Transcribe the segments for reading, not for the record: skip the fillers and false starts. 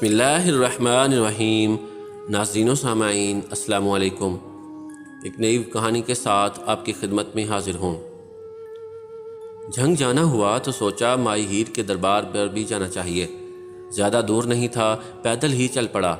بسم اللہ الرحمن الرحیم۔ ناظرین و سامعین السلام علیکم۔ ایک نئی کہانی کے ساتھ آپ کی خدمت میں حاضر ہوں۔ جھنگ جانا ہوا تو سوچا مائی ہیر کے دربار پر بھی جانا چاہیے۔ زیادہ دور نہیں تھا، پیدل ہی چل پڑا۔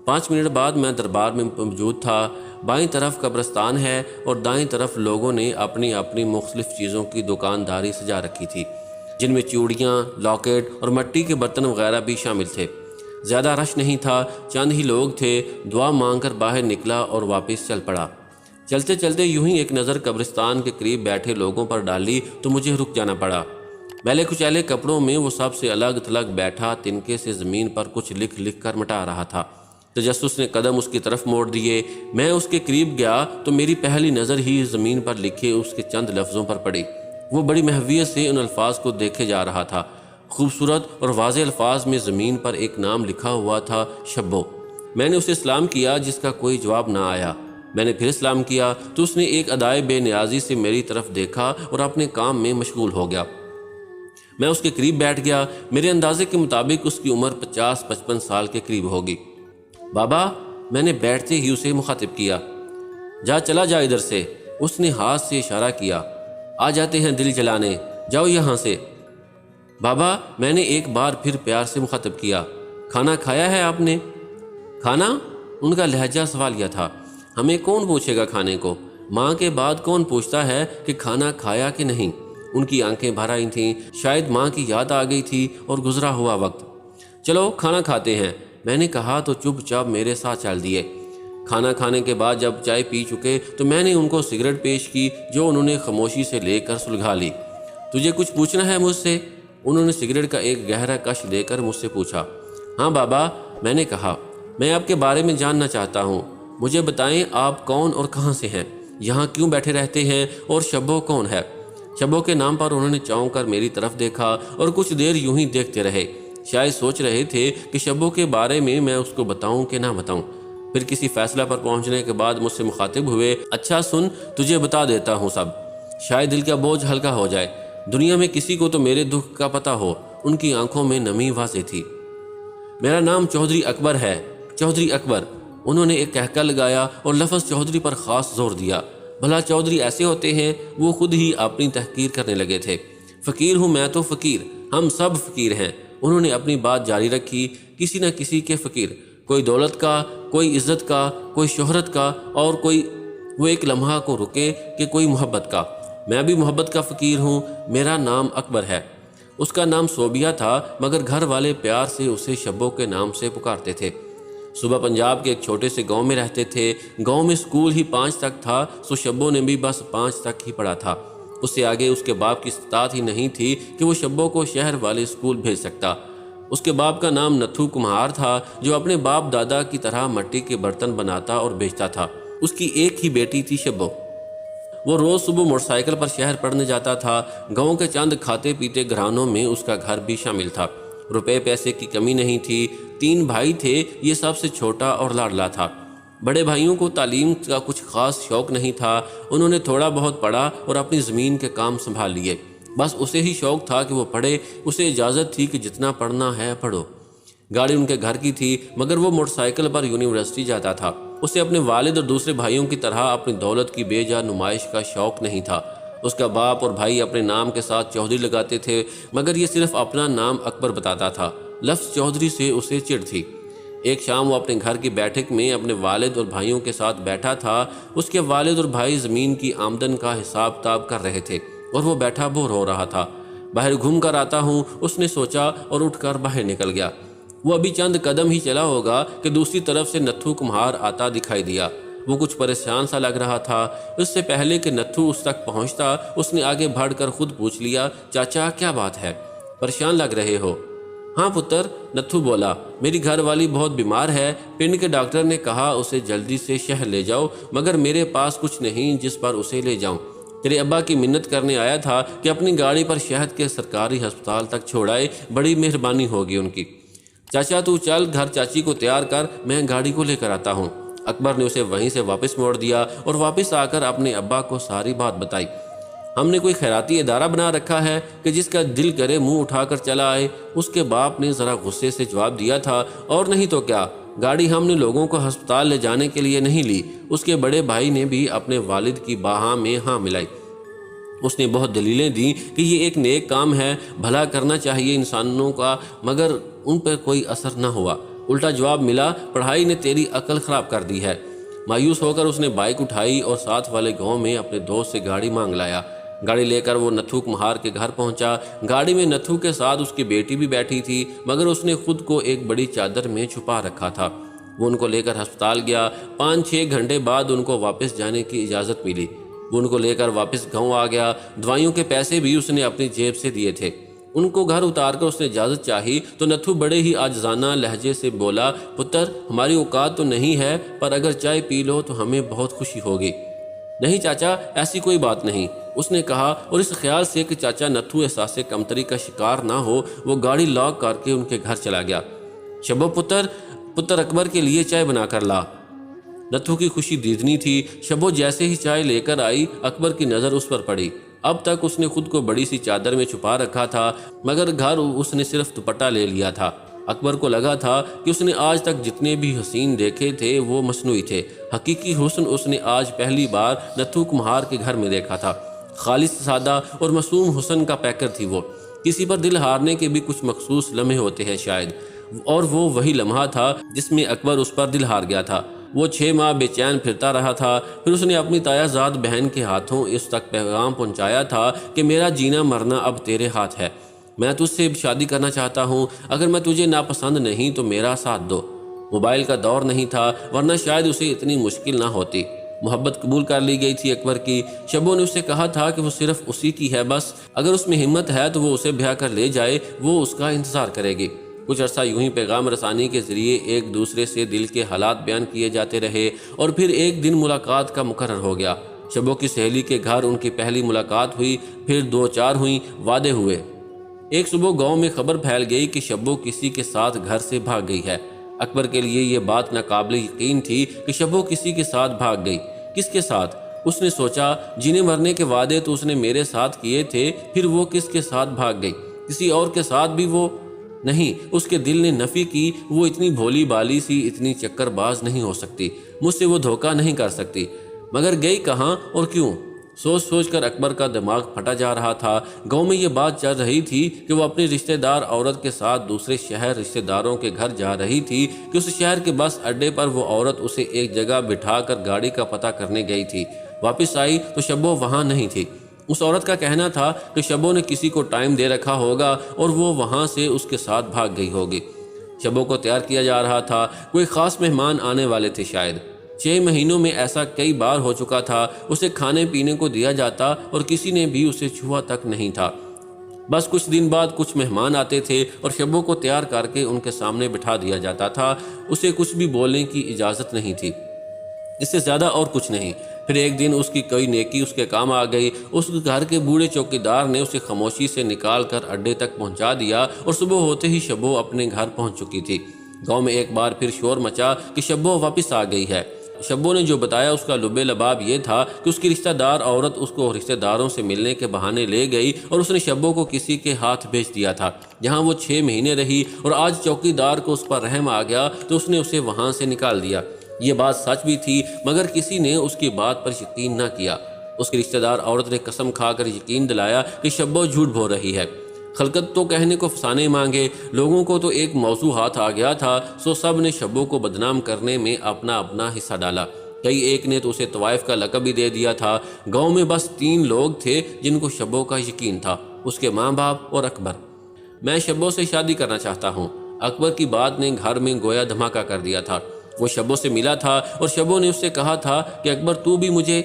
5 منٹ بعد میں دربار میں موجود تھا۔ بائیں طرف قبرستان ہے اور دائیں طرف لوگوں نے اپنی اپنی مختلف چیزوں کی دکانداری سجا رکھی تھی، جن میں چوڑیاں، لاکٹ اور مٹی کے برتن وغیرہ بھی شامل تھے۔ زیادہ رش نہیں تھا، چند ہی لوگ تھے۔ دعا مانگ کر باہر نکلا اور واپس چل پڑا۔ چلتے چلتے یوں ہی ایک نظر قبرستان کے قریب بیٹھے لوگوں پر ڈالی تو مجھے رک جانا پڑا۔ میلے کچیلے کپڑوں میں وہ سب سے الگ تھلگ بیٹھا تنکے سے زمین پر کچھ لکھ لکھ کر مٹا رہا تھا۔ تجسس نے قدم اس کی طرف موڑ دیے۔ میں اس کے قریب گیا تو میری پہلی نظر ہی زمین پر لکھے اس کے چند لفظوں پر پڑی۔ وہ بڑی محویت سے ان الفاظ کو دیکھے جا رہا تھا۔ خوبصورت اور واضح الفاظ میں زمین پر ایک نام لکھا ہوا تھا، شبو۔ میں نے اسے سلام کیا جس کا کوئی جواب نہ آیا۔ میں نے پھر سلام کیا تو اس نے ایک ادائے بے نیازی سے میری طرف دیکھا اور اپنے کام میں مشغول ہو گیا۔ میں اس کے قریب بیٹھ گیا۔ میرے اندازے کے مطابق اس کی عمر 50-55 سال کے قریب ہوگی۔ بابا، میں نے بیٹھتے ہی اسے مخاطب کیا۔ جا، چلا جا ادھر سے۔ اس نے ہاتھ سے اشارہ کیا۔ آ جاتے ہیں دل جلانے، جاؤ یہاں سے۔ بابا، میں نے ایک بار پھر پیار سے مخاطب کیا۔ کھانا کھایا ہے آپ نے؟ کھانا؟ ان کا لہجہ سوالیہ تھا۔ ہمیں کون پوچھے گا کھانے کو؟ ماں کے بعد کون پوچھتا ہے کہ کھانا کھایا کہ نہیں؟ ان کی آنکھیں بھر آئی تھیں، شاید ماں کی یاد آ گئی تھی اور گزرا ہوا وقت۔ چلو کھانا کھاتے ہیں، میں نے کہا تو چپ چاپ میرے ساتھ چل دیے۔ کھانا کھانے کے بعد جب چائے پی چکے تو میں نے ان کو سگریٹ پیش کی جو انہوں نے خاموشی سے لے کر سلگھا لی۔ تجھے کچھ پوچھنا ہے مجھ سے؟ انہوں نے سگریٹ کا ایک گہرا کش لے کر مجھ سے پوچھا۔ ہاں بابا، میں نے کہا، میں آپ کے بارے میں جاننا چاہتا ہوں۔ مجھے بتائیں آپ کون اور کہاں سے ہیں، یہاں کیوں بیٹھے رہتے ہیں، اور شبو کون ہے؟ شبو کے نام پر انہوں نے چونک کر میری طرف دیکھا اور کچھ دیر یوں ہی دیکھتے رہے۔ شاید سوچ رہے تھے کہ شبو کے بارے میں اس کو بتاؤں کہ نہ بتاؤں۔ پھر کسی فیصلہ پر پہنچنے کے بعد مجھ سے مخاطب ہوئے۔ اچھا سن، تجھے بتا دیتا ہوں سب، شاید دل کا بوجھ ہلکا ہو جائے۔ دنیا میں کسی کو تو میرے دکھ کا پتہ ہو۔ ان کی آنکھوں میں نمی واضح تھی۔ میرا نام چودھری اکبر ہے، چودھری اکبر۔ انہوں نے ایک کہکہ لگایا اور لفظ چودھری پر خاص زور دیا۔ بھلا چودھری ایسے ہوتے ہیں؟ وہ خود ہی اپنی تحقیر کرنے لگے تھے۔ فقیر ہوں میں تو فقیر، ہم سب فقیر ہیں۔ انہوں نے اپنی بات جاری رکھی۔ کسی نہ کسی کے فقیر، کوئی دولت کا، کوئی عزت کا، کوئی شہرت کا، اور کوئی وہ ایک لمحہ کو رکے کہ کوئی محبت کا۔ میں بھی محبت کا فقیر ہوں۔ میرا نام اکبر ہے۔ اس کا نام صوبیہ تھا، مگر گھر والے پیار سے اسے شبو کے نام سے پکارتے تھے۔ صبح پنجاب کے ایک چھوٹے سے گاؤں میں رہتے تھے۔ گاؤں میں اسکول ہی 5 تک تھا، سو شبو نے بھی بس 5 تک ہی پڑھا تھا۔ اس سے آگے اس کے باپ کی استطاعت ہی نہیں تھی کہ وہ شبو کو شہر والے اسکول بھیج سکتا۔ اس کے باپ کا نام نتھو کمہار تھا، جو اپنے باپ دادا کی طرح مٹی کے برتن بناتا اور بیچتا تھا۔ اس کی ایک ہی بیٹی تھی شبو۔ وہ روز صبح موٹر سائیکل پر شہر پڑھنے جاتا تھا۔ گاؤں کے چند کھاتے پیتے گھرانوں میں اس کا گھر بھی شامل تھا۔ روپے پیسے کی کمی نہیں تھی۔ 3 بھائی تھے، یہ سب سے چھوٹا اور لاڈلا تھا۔ بڑے بھائیوں کو تعلیم کا کچھ خاص شوق نہیں تھا۔ انہوں نے تھوڑا بہت پڑھا اور اپنی زمین کے کام سنبھال لیے۔ بس اسے ہی شوق تھا کہ وہ پڑھے۔ اسے اجازت تھی کہ جتنا پڑھنا ہے پڑھو۔ گاڑی ان کے گھر کی تھی، مگر وہ موٹر سائیکل پر یونیورسٹی جاتا تھا۔ اسے اپنے والد اور دوسرے بھائیوں کی طرح اپنی دولت کی بے جا نمائش کا شوق نہیں تھا۔ اس کا باپ اور بھائی اپنے نام کے ساتھ چودھری لگاتے تھے، مگر یہ صرف اپنا نام اکبر بتاتا تھا۔ لفظ چودھری سے اسے چڑ تھی۔ ایک شام وہ اپنے گھر کی بیٹھک میں اپنے والد اور بھائیوں کے ساتھ بیٹھا تھا۔ اس کے والد اور بھائی زمین کی آمدن کا حساب کتاب کر رہے تھے اور وہ بیٹھا بور ہو رہا تھا۔ باہر گھوم کر آتا ہوں، اس نے سوچا اور اٹھ کر باہر نکل گیا۔ وہ ابھی چند قدم ہی چلا ہوگا کہ دوسری طرف سے نتھو کمہار آتا دکھائی دیا۔ وہ کچھ پریشان سا لگ رہا تھا۔ اس سے پہلے کہ نتھو اس تک پہنچتا، اس نے آگے بڑھ کر خود پوچھ لیا، چاچا کیا بات ہے؟ پریشان لگ رہے ہو؟ ہاں پتر، نتھو بولا، میری گھر والی بہت بیمار ہے۔ پنڈ کے ڈاکٹر نے کہا اسے جلدی سے شہر لے جاؤ، مگر میرے پاس کچھ نہیں جس پر اسے لے جاؤں۔ تیرے ابا کی منت کرنے آیا تھا کہ اپنی گاڑی پر شہد کے سرکاری ہسپتال تک چھوڑائے، بڑی مہربانی ہوگی ان کی۔ چاچا تو چل، گھر چاچی کو تیار کر، میں گاڑی کو لے کر آتا ہوں۔ اکبر نے اسے وہیں سے واپس موڑ دیا اور واپس آ کر اپنے ابا کو ساری بات بتائی۔ ہم نے کوئی خیراتی ادارہ بنا رکھا ہے کہ جس کا دل کرے منہ اٹھا کر چلا آئے؟ اس کے باپ نے ذرا غصے سے جواب دیا تھا، اور نہیں تو کیا، گاڑی ہم نے لوگوں کو ہسپتال لے جانے کے لیے نہیں لی۔ اس کے بڑے بھائی نے بھی اپنے والد کی باہاں میں ہاں ملائی۔ اس نے بہت دلیلیں دیں کہ یہ ایک نیک کام ہے، بھلا کرنا چاہیے انسانوں کا، مگر ان پر کوئی اثر نہ ہوا۔ الٹا جواب ملا، پڑھائی نے تیری عقل خراب کر دی ہے۔ مایوس ہو کر اس نے بائک اٹھائی اور ساتھ والے گاؤں میں اپنے دوست سے گاڑی مانگ لایا۔ گاڑی لے کر وہ نتھو کمہار کے گھر پہنچا۔ گاڑی میں نتھو کے ساتھ اس کی بیٹی بھی بیٹھی تھی، مگر اس نے خود کو ایک بڑی چادر میں چھپا رکھا تھا۔ وہ ان کو لے کر ہسپتال گیا۔ 5-6 گھنٹے بعد ان کو واپس جانے کی اجازت ملی۔ وہ ان کو لے کر واپس گاؤں آ گیا۔ دوائیوں کے پیسے بھی اس نے اپنی جیب سے دیے تھے۔ ان کو گھر اتار کر اس نے اجازت چاہی تو نتھو بڑے ہی عاجزانہ لہجے سے بولا، پتر، ہماری اوقات تو نہیں ہے، پر اگر چائے پی لو تو ہمیں بہت خوشی ہوگی۔ نہیں چاچا، ایسی کوئی بات نہیں، اس نے کہا، اور اس خیال سے کہ چاچا نتھو احساس کمتری کا شکار نہ ہو، وہ گاڑی لاک کر کے ان کے گھر چلا گیا۔ شبو پتر اکبر کے لیے چائے بنا کر لا۔ نتھو کی خوشی دیدنی تھی۔ شبو جیسے ہی چائے لے کر آئی، اکبر کی نظر اس پر پڑی۔ اب تک اس نے خود کو بڑی سی چادر میں چھپا رکھا تھا، مگر گھر اس نے صرف دوپٹہ لے لیا تھا۔ اکبر کو لگا تھا کہ اس نے آج تک جتنے بھی حسین دیکھے تھے وہ مصنوعی تھے۔ حقیقی حسن اس نے آج پہلی بار نتھو کمہار کے گھر میں دیکھا تھا۔ خالص، سادہ اور معصوم حسن کا پیکر تھی وہ۔ کسی پر دل ہارنے کے بھی کچھ مخصوص لمحے ہوتے ہیں شاید، اور وہ وہی لمحہ تھا جس میں اکبر اس پر دل ہار گیا تھا۔ وہ 6 ماہ بے چین پھرتا رہا تھا۔ پھر اس نے اپنی تایا زاد بہن کے ہاتھوں اس تک پیغام پہنچایا تھا کہ میرا جینا مرنا اب تیرے ہاتھ ہے، میں تجھ سے شادی کرنا چاہتا ہوں، اگر میں تجھے ناپسند نہیں تو میرا ساتھ دو۔ موبائل کا دور نہیں تھا، ورنہ شاید اسے اتنی مشکل نہ ہوتی۔ محبت قبول کر لی گئی تھی اکبر کی۔ شبو نے اسے کہا تھا کہ وہ صرف اسی کی ہے، بس اگر اس میں ہمت ہے تو وہ اسے بیاہ کر لے جائے، وہ اس کا انتظار کرے گی۔ کچھ عرصہ یوں ہی پیغام رسانی کے ذریعے ایک دوسرے سے دل کے حالات بیان کیے جاتے رہے، اور پھر ایک دن ملاقات کا مقرر ہو گیا۔ شبو کی سہیلی کے گھر ان کی پہلی ملاقات ہوئی، پھر 2-4 ہوئیں، وعدے ہوئے۔ ایک صبح گاؤں میں خبر پھیل گئی کہ شبو کسی کے ساتھ گھر سے بھاگ گئی ہے۔ اکبر کے لیے یہ بات ناقابل یقین تھی کہ شبو کسی کے ساتھ بھاگ گئی۔ کس کے ساتھ؟ اس نے سوچا، جینے مرنے کے وعدے تو اس نے میرے ساتھ کیے تھے، پھر وہ کس کے ساتھ بھاگ گئی؟ کسی اور کے ساتھ بھی وہ نہیں؟ اس کے دل نے نفی کی، وہ اتنی بھولی بالی سی، اتنی چکر باز نہیں ہو سکتی، مجھ سے وہ دھوکہ نہیں کر سکتی۔ مگر گئی کہاں اور کیوں؟ سوچ سوچ کر اکبر کا دماغ پھٹا جا رہا تھا۔ گاؤں میں یہ بات چل رہی تھی کہ وہ اپنی رشتہ دار عورت کے ساتھ دوسرے شہر رشتہ داروں کے گھر جا رہی تھی کہ اس شہر کے بس اڈے پر وہ عورت اسے ایک جگہ بٹھا کر گاڑی کا پتہ کرنے گئی تھی۔ واپس آئی تو شبو وہاں نہیں تھی۔ اس عورت کا کہنا تھا کہ شبو نے کسی کو ٹائم دے رکھا ہوگا اور وہ وہاں سے اس کے ساتھ بھاگ گئی ہوگی۔ شبو کو تیار کیا جا رہا تھا، کوئی خاص مہمان آنے والے تھے شاید۔ 6 مہینوں میں ایسا کئی بار ہو چکا تھا، اسے کھانے پینے کو دیا جاتا اور کسی نے بھی اسے چھوا تک نہیں تھا۔ بس کچھ دن بعد کچھ مہمان آتے تھے اور شبو کو تیار کر کے ان کے سامنے بٹھا دیا جاتا تھا۔ اسے کچھ بھی بولنے کی اجازت نہیں تھی، اس سے زیادہ اور کچھ نہیں۔ پھر ایک دن اس کی کوئی نیکی اس کے کام آ گئی۔ اس گھر کے بوڑھے چوکیدار نے اسے خاموشی سے نکال کر اڈے تک پہنچا دیا اور صبح ہوتے ہی شبو اپنے گھر پہنچ چکی تھی۔ گاؤں میں ایک بار پھر شور مچا کہ شبو واپس آ گئی ہے۔ شبو نے جو بتایا اس کا لب لباب یہ تھا کہ اس کی رشتہ دار عورت اس کو رشتہ داروں سے ملنے کے بہانے لے گئی اور اس نے شبو کو کسی کے ہاتھ بھیج دیا تھا، جہاں وہ 6 مہینے رہی، اور آج چوکیدار کو اس پر رحم آ گیا تو اس نے اسے وہاں سے نکال دیا۔ یہ بات سچ بھی تھی، مگر کسی نے اس کی بات پر یقین نہ کیا۔ اس کی رشتہ دار عورت نے قسم کھا کر یقین دلایا کہ شبو جھوٹ بول رہی ہے۔ خلقت تو کہنے کو فسانے مانگے، لوگوں کو تو ایک موضوع ہاتھ آ گیا تھا، سو سب نے شبو کو بدنام کرنے میں اپنا اپنا حصہ ڈالا۔ کئی ایک نے تو اسے طوائف کا لقب بھی دے دیا تھا۔ گاؤں میں بس 3 لوگ تھے جن کو شبو کا یقین تھا، اس کے ماں باپ اور اکبر۔ میں شبو سے شادی کرنا چاہتا ہوں۔ اکبر کی بات نے گھر میں گویا دھماکہ کر دیا تھا۔ وہ شبو سے ملا تھا اور شبو نے اس سے کہا تھا کہ اکبر تو بھی مجھے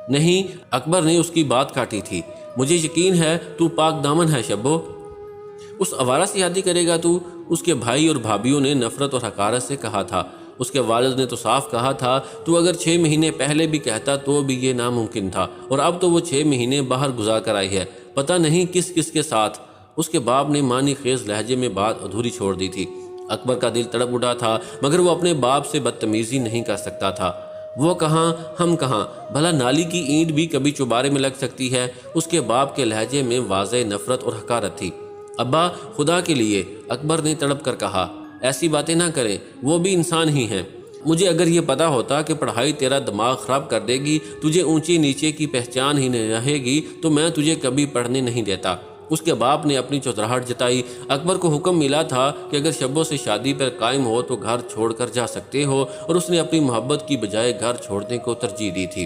نہیں۔ اکبر نے اس کی بات کاٹی تھی۔ مجھے یقین ہے تو پاک دامن ہے شبو، اس آوارہ سے شادی کرے گا تو؟ اس کے بھائی اور بھابھیوں نے نفرت اور حقارت سے کہا تھا۔ اس کے والد نے تو صاف کہا تھا، تو اگر 6 مہینے پہلے بھی کہتا تو بھی یہ ناممکن تھا، اور اب تو وہ 6 مہینے باہر گزار کر آئی ہے، پتہ نہیں کس کس کے ساتھ۔ اس کے باپ نے معنی خیز لہجے میں بات ادھوری چھوڑ دی تھی۔ اکبر کا دل تڑپ اٹھا تھا، مگر وہ اپنے باپ سے بدتمیزی نہیں کر سکتا تھا۔ وہ کہاں ہم کہاں، بھلا نالی کی اینٹ بھی کبھی چوبارے میں لگ سکتی ہے۔ اس کے باپ کے لہجے میں واضح نفرت اور حقارت تھی۔ ابا خدا کے لیے، اکبر نے تڑپ کر کہا، ایسی باتیں نہ کریں، وہ بھی انسان ہی ہیں۔ مجھے اگر یہ پتا ہوتا کہ پڑھائی تیرا دماغ خراب کر دے گی، تجھے اونچے نیچے کی پہچان ہی نہیں رہے گی، تو میں تجھے کبھی پڑھنے نہیں دیتا۔ اس کے باپ نے اپنی چوتراہٹ جتائی۔ اکبر کو حکم ملا تھا کہ اگر شبو سے شادی پر قائم ہو تو گھر چھوڑ کر جا سکتے ہو، اور اس نے اپنی محبت کی بجائے گھر چھوڑنے کو ترجیح دی تھی۔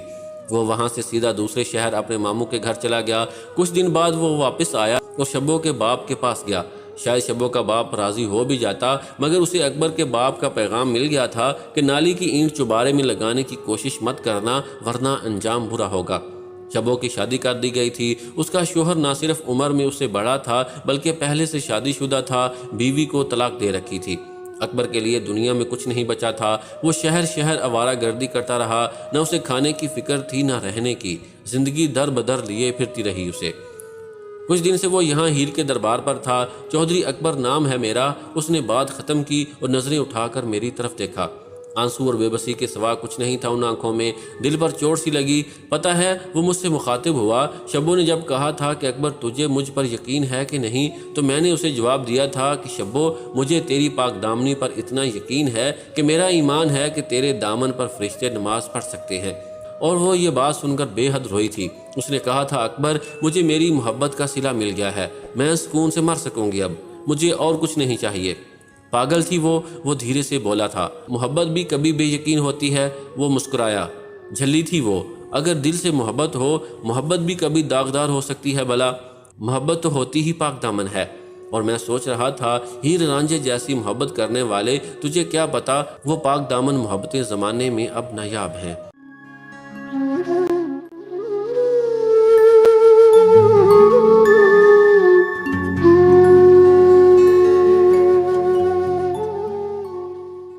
وہ وہاں سے سیدھا دوسرے شہر اپنے ماموں کے گھر چلا گیا۔ کچھ دن بعد وہ واپس آیا اور شبو کے باپ کے پاس گیا۔ شاید شبو کا باپ راضی ہو بھی جاتا، مگر اسے اکبر کے باپ کا پیغام مل گیا تھا کہ نالی کی اینٹ چوبارے میں لگانے کی کوشش مت کرنا، ورنہ انجام برا ہوگا۔ شبو کی شادی کر دی گئی تھی۔ اس کا شوہر نہ صرف عمر میں اس سے بڑا تھا، بلکہ پہلے سے شادی شدہ تھا، بیوی کو طلاق دے رکھی تھی۔ اکبر کے لیے دنیا میں کچھ نہیں بچا تھا۔ وہ شہر شہر آوارہ گردی کرتا رہا، نہ اسے کھانے کی فکر تھی نہ رہنے کی۔ زندگی در بدر لیے پھرتی رہی اسے۔ کچھ دن سے وہ یہاں ہیر کے دربار پر تھا۔ چودھری اکبر نام ہے میرا۔ اس نے بات ختم کی اور نظریں اٹھا کر میری طرف دیکھا۔ آنسو اور بے بسی کے سوا کچھ نہیں تھا ان آنکھوں میں۔ دل پر چوٹ سی لگی۔ پتہ ہے وہ مجھ سے مخاطب ہوا۔ شبو نے جب کہا تھا کہ اکبر تجھے مجھ پر یقین ہے کہ نہیں، تو میں نے اسے جواب دیا تھا کہ شبو، مجھے تیری پاک دامنی پر اتنا یقین ہے کہ میرا ایمان ہے کہ تیرے دامن پر فرشتے نماز پڑھ سکتے ہیں۔ اور وہ یہ بات سن کر بے حد روئی تھی۔ اس نے کہا تھا، اکبر مجھے میری محبت کا صلہ مل گیا ہے، میں سکون سے مر سکوں گی، اب مجھے اور کچھ نہیں چاہیے۔ پاگل تھی وہ دھیرے سے بولا تھا۔ محبت بھی کبھی بے یقین ہوتی ہے۔ وہ مسکرایا۔ جھلی تھی وہ۔ اگر دل سے محبت ہو، محبت بھی کبھی داغدار ہو سکتی ہے بھلا۔ محبت تو ہوتی ہی پاک دامن ہے۔ اور میں سوچ رہا تھا، ہیر رانجھے جیسی محبت کرنے والے، تجھے کیا پتا وہ پاک دامن محبتیں زمانے میں اب نایاب ہیں۔